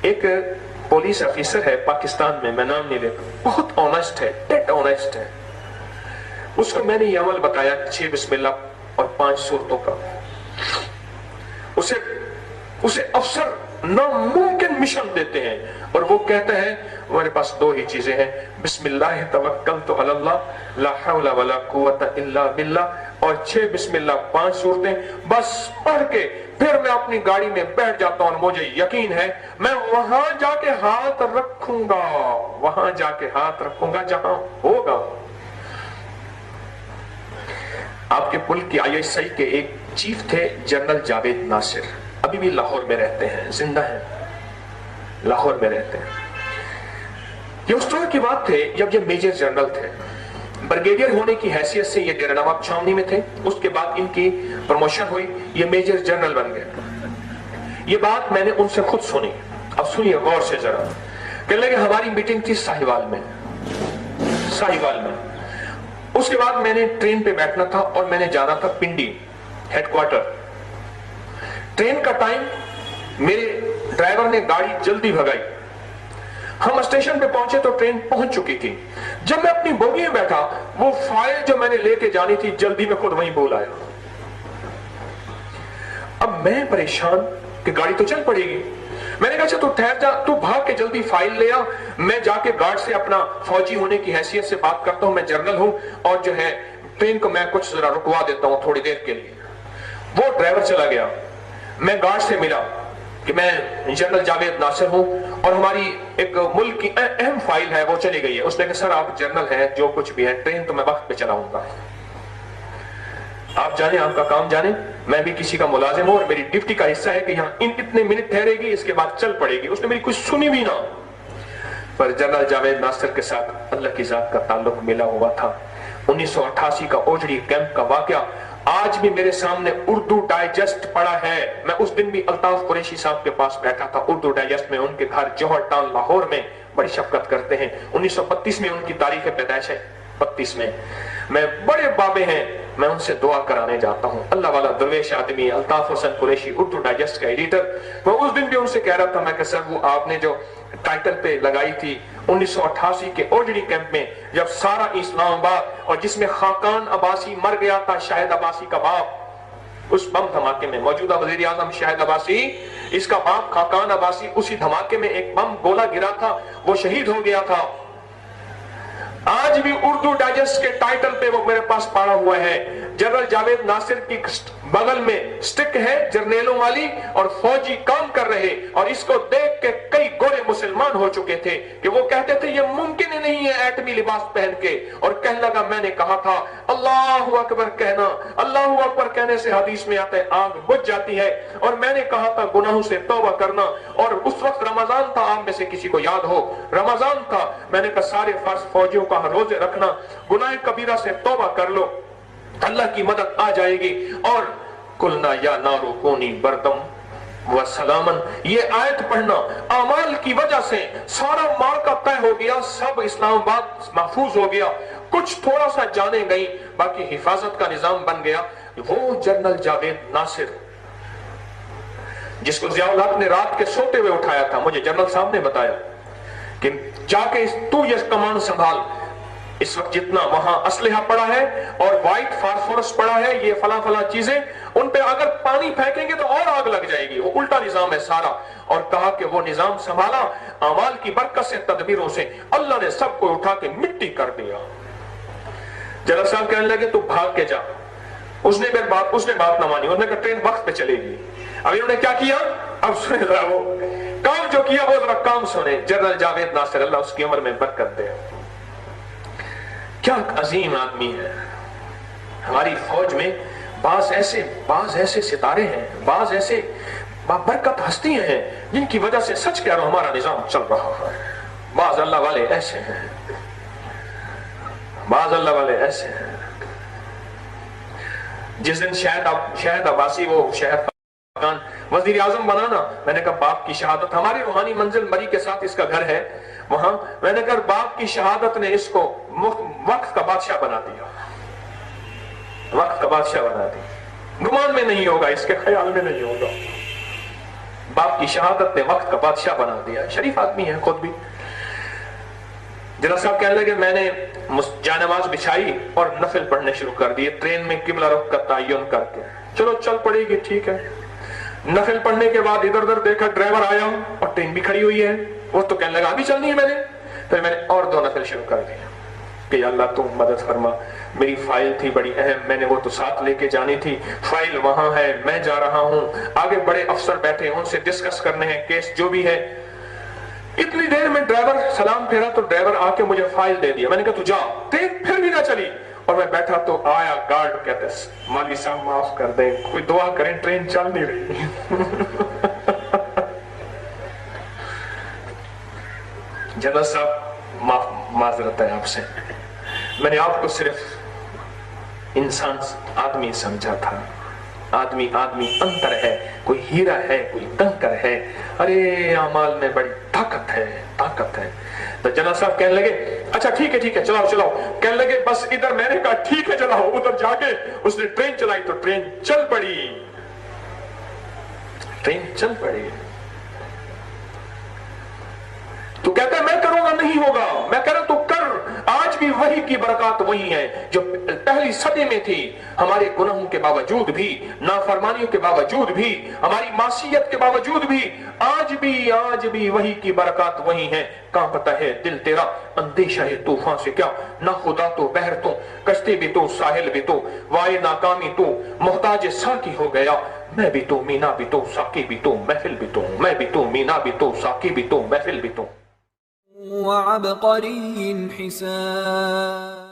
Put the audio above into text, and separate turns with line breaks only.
ایک police officer ہے پاکستان میں، میں نام نہیں لیتا، بہت آنیسٹ ہے، ڈیڈ آنیسٹ ہے. اس کو میں نے یہ عمل بتایا 6 بسم اللہ اور 5 سورتوں کا. اسے افسر ناممکن مشن دیتے ہیں اور وہ کہتا ہے ہمارے پاس 2 ہی چیزیں ہیں، بسم اللہ توکلت علی اللہ لا حول ولا قوت الا باللہ، اور 6 بسم اللہ 5 سورتیں بس پڑھ کے پھر میں اپنی گاڑی میں بیٹھ جاتا ہوں. اور مجھے یقین ہے میں وہاں جا کے ہاتھ رکھوں گا، وہاں جا کے ہاتھ رکھوں گا جہاں ہوگا. آپ کے ملک کی ISI کے ایک چیف تھے جنرل جاوید ناصر، ابھی بھی لاہور میں رہتے ہیں، زندہ ہیں، لاہور میں رہتے ہیں. یہ اس طرح کی بات تھے جب یہ میجر جنرل تھے، بریگیڈیئر ہونے کی حیثیت سے یہ ڈیرہ نواب چھاونی میں تھے. اس کے بعد ان کی پروموشن ہوئی، یہ میجر جنرل بن گئے. یہ بات میں نے ان سے خود سنی. اب سنیے غور سے ذرا. کہنے لگے ہماری میٹنگ تھی ساہیوال میں. اس کے بعد میں نے ٹرین پہ بیٹھنا تھا اور میں نے جانا تھا پنڈی ہیڈ کوارٹر. ٹرین کا ٹائم، میرے ڈرائیور نے گاڑی جلدی بھگائی. ہم اسٹیشن پہ پہنچے تو ٹرین پہنچ چکی تھی. جب میں اپنی بوگی میں بیٹھا، وہ فائل جو میں نے لے کے جانی تھی جلدی میں خود وہیں بول آیا. اب میں پریشان کہ گاڑی تو چل پڑے گی. میں نے کہا اچھا تو ٹھہر جا، تو بھاگ کے جلدی فائل لے آ، میں جا کے گارڈ سے اپنا فوجی ہونے کی حیثیت سے بات کرتا ہوں، میں جنرل ہوں اور جو ہے ٹرین کو میں کچھ ذرا رکوا دیتا ہوں تھوڑی دیر کے لیے. وہ ڈرائیور چلا گیا. میں گارڈ سے ملا کہ میں جنرل جاوید ناصر ہوں اور ہماری ایک ملک کی اہم فائل ہے وہ چلی گئی ہے. اس نے کہا سر آپ جنرل ہیں، جو کچھ بھی ہے ٹرین تو میں وقت پہ چلاؤں گا، آپ جانے، آپ کا کام جانے، میں بھی کسی کا ملازم ہوں اور میری ڈیوٹی کا حصہ ہے کہ یہاں اتنے منٹ ٹھہرے گی، اس کے بعد چل پڑے گی. اس نے میری کچھ سنی بھی نہ. پر جنرل جاوید ناصر کے ساتھ اللہ کی ذات کا تعلق ملا ہوا تھا. 1988 کا اوجڑی کیمپ کا واقعہ آج بھی میرے سامنے اردو ڈائجسٹ پڑا ہے. میں اس دن بھی الطاف قریشی صاحب کے پاس بیٹھا تھا اردو ڈائجسٹ میں، ان کے گھر جوہر ٹاؤن لاہور میں، بڑی شفقت کرتے ہیں. 1932 میں ان کی تاریخ پیدائش ہے، 32 میں. میں بڑے بابے ہیں، میں ان سے دعا کرانے جاتا ہوں. اللہ والا درویش آدمی الطاف حسن قریشی، اردو ڈائجسٹ کا ایڈیٹر. میں اس دن بھی ان سے کہہ رہا تھا، میں کہ سر وہ آپ نے جو ٹائٹل پہ لگائی تھی 1988 کے اوجڑی کیمپ میں جب سارا اسلام آباد، اور جس میں خاقان عباسی مر گیا تھا، شاہد عباسی کا باپ، اس بم دھماکے میں موجودہ وزیر اعظم شاہد عباسی، اس کا باپ خاقان عباسی، اسی دھماکے میں ایک بم گولا گرا تھا، وہ شہید ہو گیا تھا. آج بھی اردو ڈائجسٹ کے ٹائٹل پہ وہ میرے پاس پڑا ہوا ہے. جنرل جاوید ناصر کی بغل میں سٹک ہے جرنیلوں والی اور فوجی کام کر رہے، اور اس کو دیکھ کے کئی گورے مسلمان ہو چکے تھے کہ وہ کہتے تھے یہ ممکن ہی نہیں ہے ایٹمی لباس پہن کے. اور کہنے لگا میں نے کہا تھا اللہ اکبر کہنا، اللہ اکبر کہنے سے حدیث میں آتا ہے آگ بجھ جاتی ہے. اور میں نے کہا تھا گناہوں سے توبہ کرنا. اور اس وقت رمضان تھا، آپ میں سے کسی کو یاد ہو رمضان تھا. میں نے کہا سارے فرض فوجیوں کا روزے رکھنا، گناہ کبیرہ سے توبہ کر لو، اللہ کی مدد آ جائے گی. اور قلنا یا نارو کونی بردم وسلامن، یہ آیت پڑھنا اعمال کی وجہ سے سارا معرکہ طے ہو گیا، سب اسلام آباد محفوظ ہو گیا. کچھ تھوڑا سا جانے گئی، باقی حفاظت کا نظام بن گیا. وہ جنرل جاوید ناصر جس کو ضیاء الحق نے رات کے سوتے ہوئے اٹھایا تھا، مجھے جنرل صاحب نے بتایا کہ جا کے تو یہ کمان سنبھال، اس وقت جتنا وہاں اسلحہ پڑا ہے اور وائٹ فاسفورس پڑا ہے، یہ فلاں فلاں چیزیں، ان پہ اگر پانی پھینکیں گے تو اور آگ لگ جائے گی. وہ الٹا نظام ہے سارا. اور کہا کہ وہ نظام سنبھالا، اعمال کی برکت سے، تدبیروں سے اللہ نے سب کو اٹھا کے مٹی کر دیا. جنرل صاحب کہنے لگے تو بھاگ کے جا. اس نے بات نہ مانی. انہوں نے کہا ٹرین وقت پہ چلے گی. اب انہوں نے کیا کیا؟ اب سنے ذرا وہ کام جو کیا، وہ ذرا کام سنے. جنرل جاوید ناصر اللہ اس کی عمر میں برکت دے، کیا عظیم آدمی ہے. ہماری فوج میں بعض ایسے ستارے ہیں، بعض ایسے برکت ہستیاں ہیں جن کی وجہ سے سچ کہہ رہا ہوں ہمارا نظام چل رہا ہے. بعض اللہ والے ایسے ہیں، بعض اللہ والے ایسے ہیں. جس دن شاہد عباسی وہ شہر وزیر اعظم بنانا، میں نے کہا باپ کی شہادت، ہماری روحانی منزل مری کے ساتھ اس کا گھر ہے وہاں، میں نے کہا باپ کی شہادت نے اس کو وقت کا بادشاہ بنا دیا، وقت کا بادشاہ بنا دیا. گمان میں نہیں ہوگا، اس کے خیال میں نہیں ہوگا. باپ کی شہادت نے وقت کا بادشاہ بنا دیا. شریف آدمی ہے خود بھی. جنرل صاحب کہنے لگے میں نے جانماز بچھائی اور نفل پڑھنے شروع کر دیے ٹرین میں قبلہ رخ کا تعین کر کے. چلو چل پڑے گی ٹھیک ہے. نفل پڑھنے کے بعد ادھر ادھر دیکھا ڈرائیور آیا اور ٹرین بھی کھڑی ہوئی ہے. وہ تو کہنے لگا ابھی چلنی ہے میں نے. پھر میں نے اور 2 نفل شروع کر دیا کہ اللہ تم مدد فرما. میری فائل تھی بڑی اہم, میں نے وہ تو ساتھ لے کے جانی تھی. فائل وہاں ہے, میں جا رہا ہوں, آگے بڑے افسر بیٹھے ان سے ڈسکس کرنے ہیں کیس جو بھی ہے. اتنی دیر میں ڈرائیور سلام پھیرا تو ڈرائیور آ کے مجھے فائل دے دیا. میں نے کہا تو جا. ٹرین پھر بھی نہ چلی اور میں بیٹھا تو آیا گارڈ کہتے مولوی صاحب معاف کر دیں, کوئی دعا کریں ٹرین چل نہیں رہی. جنرل صاحب معذرت ہے آپ سے, میں نے آپ کو صرف انسان آدمی سمجھا تھا. آدمی انتر ہے, کوئی ہیرا ہے کوئی کنکر ہے. ارے اعمال میں بڑی طاقت ہے. تو جنرل صاحب کہنے لگے اچھا ٹھیک ہے چلاؤ. کہنے لگے بس ادھر. میں نے کہا ٹھیک ہے چلاؤ. ادھر جا کے اس نے ٹرین چلائی تو ٹرین چل پڑی. تو کہتا ہے میں کروں گا نہیں ہوگا. میں کہہ رہا تو کر. آج بھی وحی کی برکات وہی ہیں جو پہلی صدی میں تھی. ہمارے گناہوں کے باوجود بھی, نافرمانیوں کے باوجود بھی, ہماری معصیت کے باوجود بھی آج بھی وحی کی برکات وہی ہیں. کانپتا ہے دل تیرا اندیشہ ہے طوفان سے کیا. نہ خدا تو بحر تو, کشتی بھی تو, ساحل بھی تو, وائے ناکامی تو, محتاج ساکی ہو گیا. میں بھی تو, مینا بھی تو, ساکی بھی تو, محفل بھی تو. میں بھی تو, مینا بھی تو, ساکی بھی تو, محفل بھی تو.
وعبقري حسان